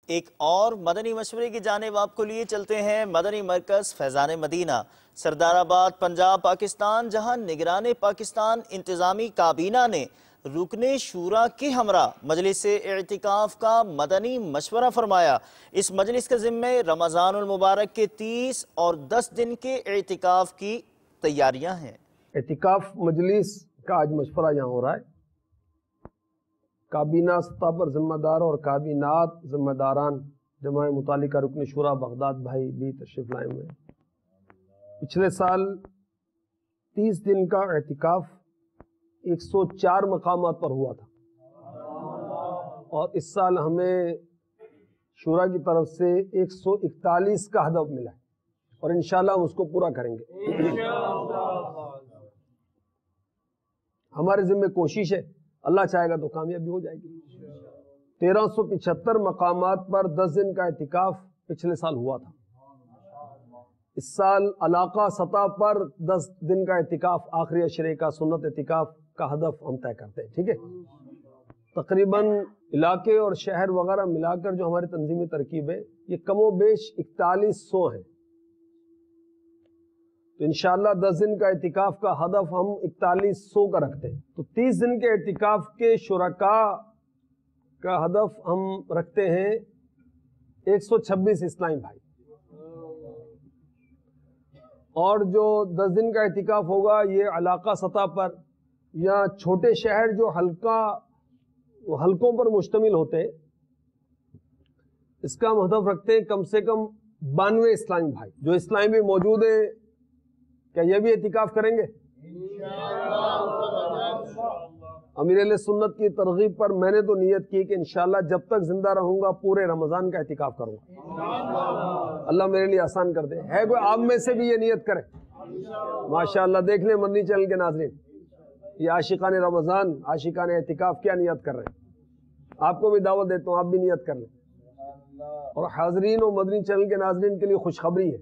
ایک اور مدنی مشورے کی جانب آپ کو لیے چلتے ہیں مدنی مرکز فیضان مدینہ سردار آباد پنجاب پاکستان، جہاں نگران پاکستان انتظامی کابینہ نے رکن شورا کے ہمراہ مجلس اعتکاف کا مدنی مشورہ فرمایا۔ اس مجلس کا ذمہ رمضان المبارک کے 30 اور 10 دن کے اعتکاف کی تیاریاں ہیں۔ اعتکاف مجلس کا آج مشورہ یہاں ہو رہا ہے۔ کابینہ سطح پر ذمہ دار اور کابینات ذمہ داران جماعت متعلقہ رکن شورا بغداد بھائی بھی تشریف لائے ہوئے ہیں۔ پچھلے سال 30 دن کا اعتکاف 104 مقامات پر ہوا تھا، اور اس سال ہمیں شورا کی طرف سے 141 کا ہدف ملا ہے، اور انشاءاللہ ہم اس کو پورا کریں گے۔ ہمارے ذمہ کوشش ہے، اللہ چاہے گا تو کامیابی ہو جائے گی۔ 1375 مقامات پر 10 دن کا اعتکاف پچھلے سال ہوا تھا۔ اس سال علاقہ سطح پر 10 دن کا اعتکاف آخری عشرے کا سنت اعتکاف کا ہدف ہم طے کرتے ہیں، ٹھیک ہے۔ تقریباً علاقے اور شہر وغیرہ ملا کر جو ہماری تنظیمی ترکیب ہے، یہ کم و بیش 4100 ہیں۔ تو انشاءاللہ 10 دن کا اعتکاف کا ہدف ہم 4100 کا رکھتے ہیں۔ تو 30 دن کے اعتکاف کے شرکاء کا ہدف ہم رکھتے ہیں 126 اسلامی بھائی، اور جو 10 دن کا اعتکاف ہوگا یہ علاقہ سطح پر یا چھوٹے شہر جو حلقوں پر مشتمل ہوتے ہیں، اس کا ہم ہدف رکھتے ہیں کم سے کم 92 اسلامی بھائی۔ جو اسلامی بھی موجود ہیں، کیا یہ بھی اعتکاف کریں گے؟ امیر اہل سنت کی ترغیب پر میں نے تو نیت کی کہ انشاءاللہ جب تک زندہ رہوں گا پورے رمضان کا اعتکاف کروں گا۔ اللہ میرے لیے آسان کر دے۔ ہے کوئی آپ میں سے بھی یہ نیت کرے؟ ماشاءاللہ، دیکھ لیں مدنی چینل کے ناظرین، یہ عاشقان رمضان، عاشقان اعتکاف کیا نیت کر رہے ہیں۔ آپ کو بھی دعوت دیتا ہوں، آپ بھی نیت کر لیں۔ اور حاضرین و مدنی چینل کے ناظرین کے لیے خوشخبری ہے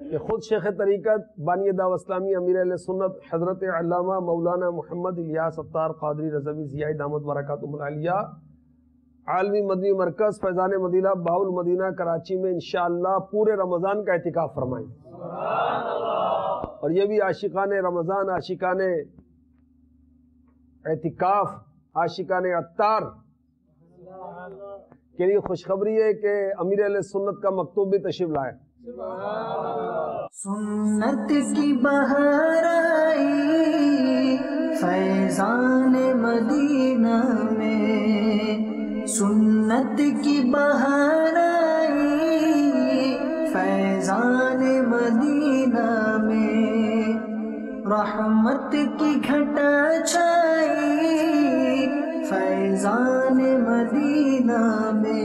کہ خود شیخ طریقت بانی دعوت اسلامی امیر اہل سنت حضرت علامہ مولانا محمد الیاس اتار قادری رضوی ضیاء دامت برکاتہم العالیہ عالمی مدنی مرکز فیضان مدینہ بہاول مدینہ کراچی میں انشاءاللہ پورے رمضان کا اعتکاف فرمائیں۔ اور یہ بھی عاشقان رمضان، عاشقان اعتکاف، عاشقان اتار کے لیے خوشخبری ہے کہ امیر اہل سنت کا مکتوب بھی تشریف لائے۔ سنت کی بہار آئی فیضان مدینہ میں، سنت کی بہار آئی فیضان مدینہ میں، رحمت کی گھٹا چھائی فیضان مدینہ میں،